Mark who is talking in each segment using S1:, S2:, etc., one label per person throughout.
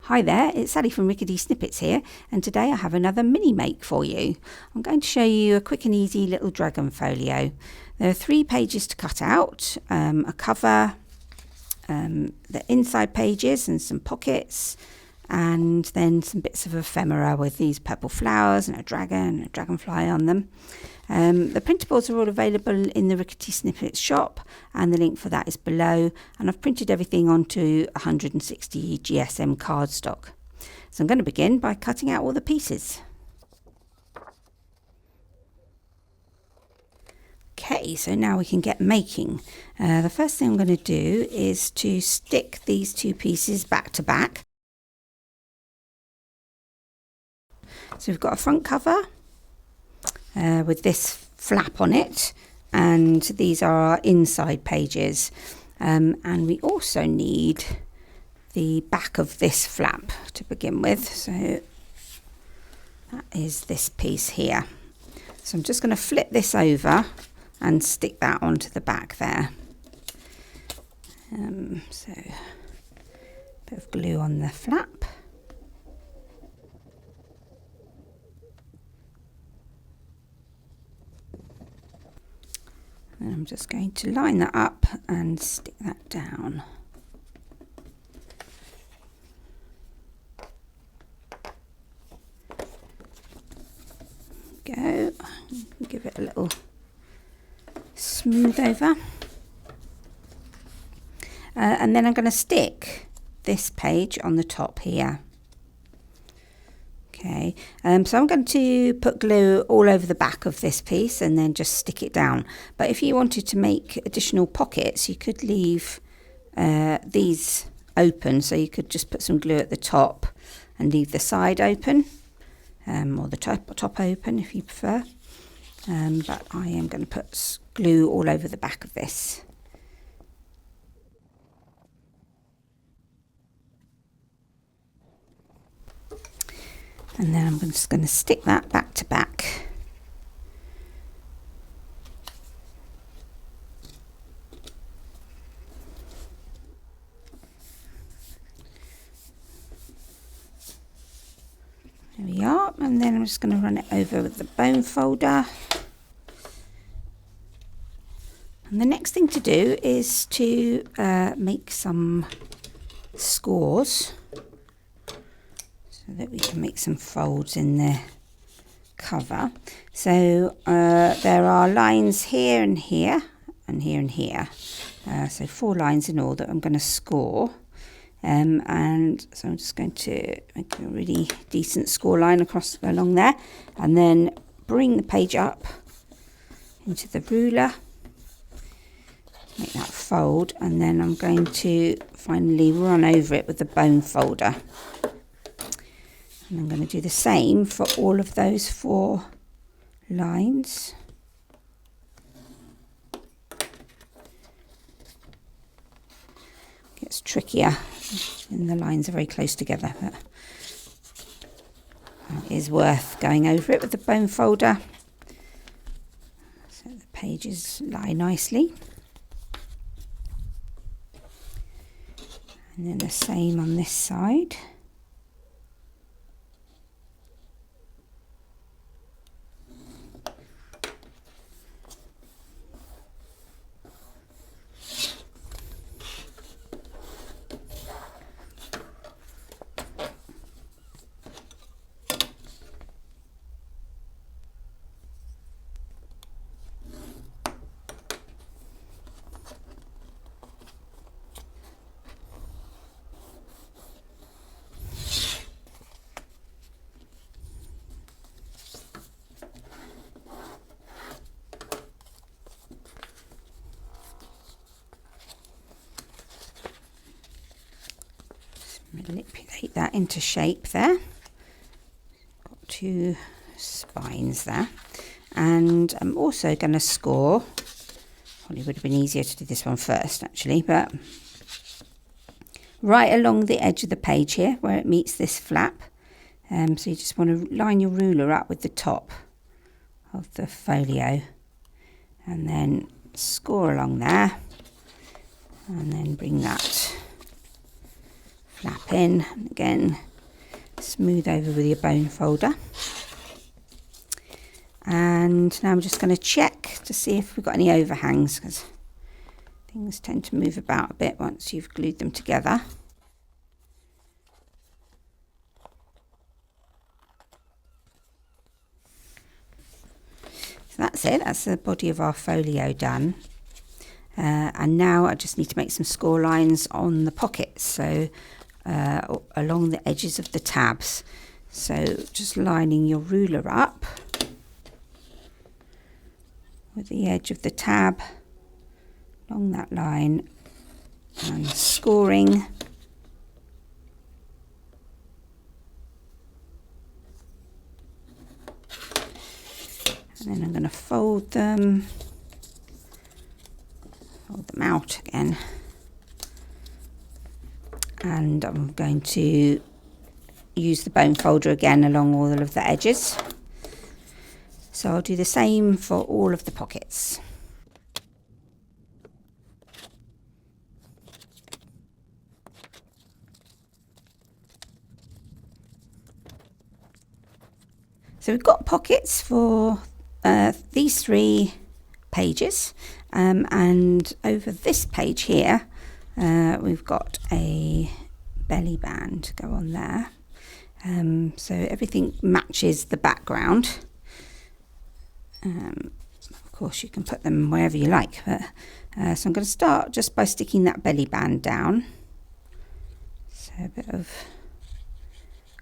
S1: Hi there, it's Sally from Rickety Snippets here, and today I have another mini make for you. I'm going to show you a quick and easy little dragon folio. There are 3 pages to cut out, a cover, the inside pages and some pockets, and then some bits of ephemera with these purple flowers and a dragon and a dragonfly on them. The printables are all available in the Rickety Snippets shop, and the link for that is below, and I've printed everything onto 160 GSM cardstock. So I'm going to begin by cutting out all the pieces. Okay, so now we can get making. The first thing I'm going to do is to stick these 2 pieces back to back. So we've got a front cover with this flap on it, and these are our inside pages, and we also need the back of this flap to begin with, so that is this piece here. So I'm just going to flip this over and stick that onto the back there. So a bit of glue on the flap. And I'm just going to line that up and stick that down. Go. Give it a little smooth over. And then I'm going to stick this page on the top here. Okay, so I'm going to put glue all over the back of this piece and then just stick it down. But if you wanted to make additional pockets, you could leave these open. So you could just put some glue at the top and leave the side open, or the top open if you prefer. But I am going to put glue all over the back of this. And then I'm just going to stick that back to back. There we are, and then I'm just going to run it over with the bone folder. And the next thing to do is to make some scores, so that we can make some folds in the cover. So there are lines here and here and here and here, so 4 lines in all that I'm going to score, and so I'm just going to make a really decent score line along there, and then bring the page up into the ruler, make that fold, and then I'm going to finally run over it with the bone folder. And I'm going to do the same for all of those 4 lines. It gets trickier when the lines are very close together, but it is worth going over it with the bone folder so the pages lie nicely. And then the same on this side. Manipulate that into shape there. Got 2 spines there, and I'm also going to score. Probably would have been easier to do this one first actually, but right along the edge of the page here where it meets this flap. So you just want to line your ruler up with the top of the folio and then score along there, and then bring that flap in, and again smooth over with your bone folder. And now I'm just going to check to see if we've got any overhangs, because things tend to move about a bit once you've glued them together. So that's it, that's the body of our folio done. And now I just need to make some score lines on the pockets, so along the edges of the tabs. So just lining your ruler up with the edge of the tab along that line and scoring. And then I'm going to fold them out again, and I'm going to use the bone folder again along all of the edges. So I'll do the same for all of the pockets. So we've got pockets for these 3 pages, and over this page here we've got a belly band to go on there, so everything matches the background. Of course you can put them wherever you like, but so I'm going to start just by sticking that belly band down. So a bit of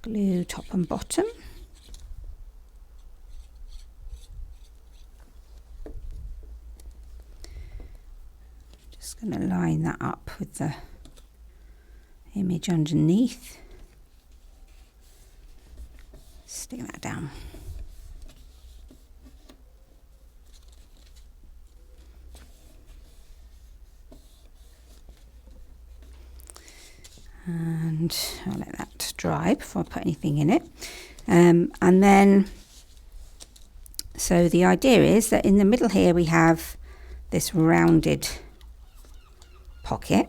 S1: glue top and bottom. Just going to line that up with the image underneath. Stick that down. And I'll let that dry before I put anything in it. And then, so the idea is that in the middle here we have this rounded pocket,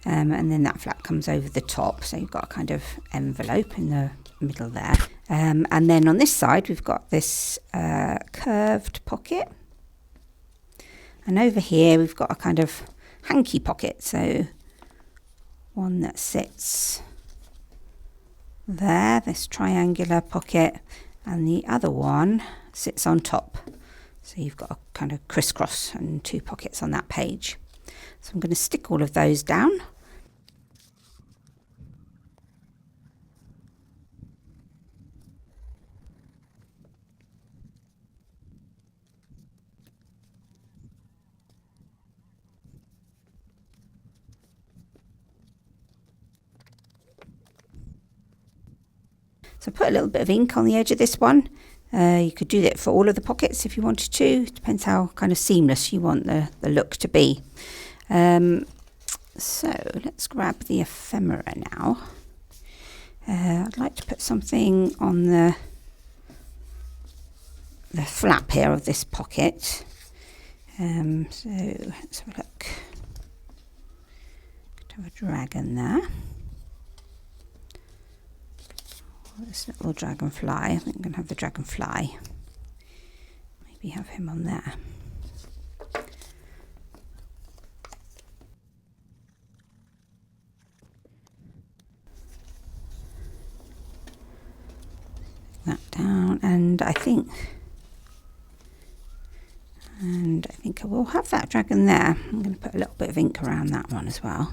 S1: and then that flap comes over the top, so you've got a kind of envelope in the middle there. And then on this side we've got this curved pocket, and over here we've got a kind of hanky pocket, so one that sits there, this triangular pocket, and the other one sits on top. So you've got a kind of crisscross and 2 pockets on that page. So I'm going to stick all of those down. So put a little bit of ink on the edge of this one. You could do that for all of the pockets if you wanted to. It depends how kind of seamless you want the look to be. So let's grab the ephemera now. I'd like to put something on the flap here of this pocket. So let's have a look. Could have a dragon there. This little dragonfly, I think I'm going to have the dragonfly. Maybe have him on there. That down, and I think I will have that dragon there. I'm going to put a little bit of ink around that one as well.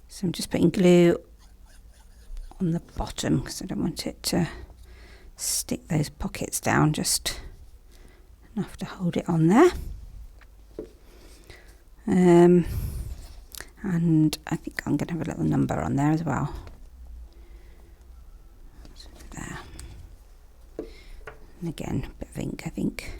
S1: So I'm just putting glue on the bottom because I don't want it to stick those pockets down, just enough to hold it on there. And I think I'm going to have a little number on there as well. So there. And again, a bit of ink, I think.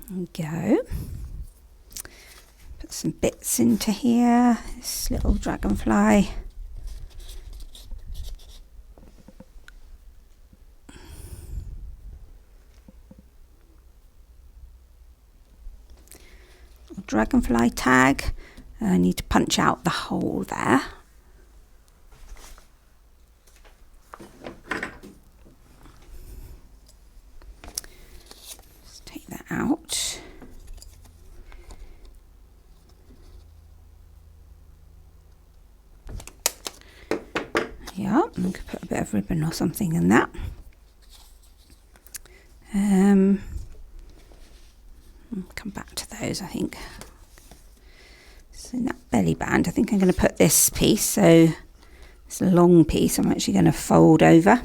S1: There we go. Put some bits into here. This little dragonfly. Dragonfly tag. I need to punch out the hole there. Just take that out. Yeah, I could put a bit of ribbon or something in that. I'll come back to those, I think. So in that belly band, I think I'm going to put this piece. So it's a long piece. I'm actually going to fold over.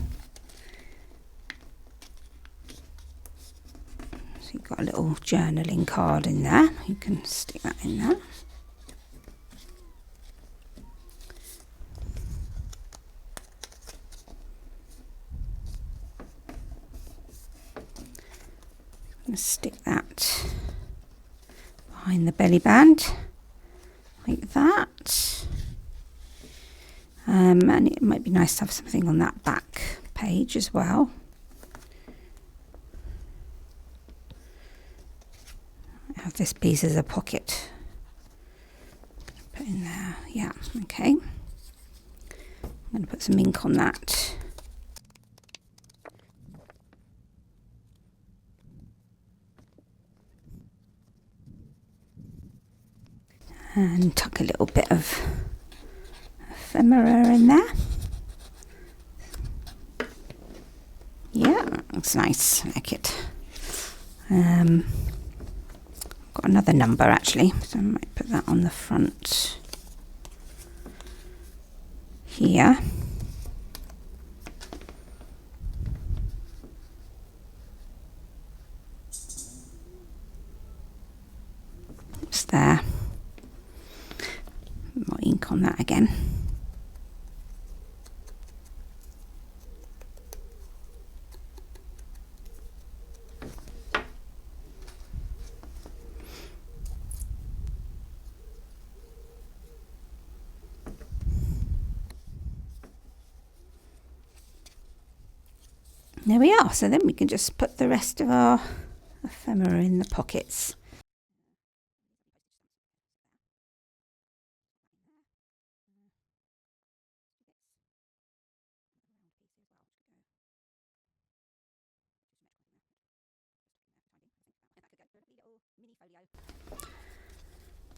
S1: So you've got a little journaling card in there. You can stick that in there. I'm going to stick that behind the belly band like that, and it might be nice to have something on that back page as well. I have this piece as a pocket. Put in there, yeah, okay. I'm going to put some ink on that. And tuck a little bit of ephemera in there. Yeah, that looks nice. I like it. Got another number actually, so I might put that on the front here. It's there. More ink on that again. There we are. So then we can just put the rest of our ephemera in the pockets.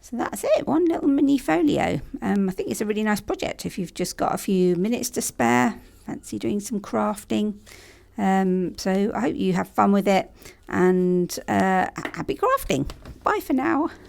S1: So that's it, one little mini folio. I think it's a really nice project if you've just got a few minutes to spare, fancy doing some crafting. So I hope you have fun with it, and happy crafting. Bye for now.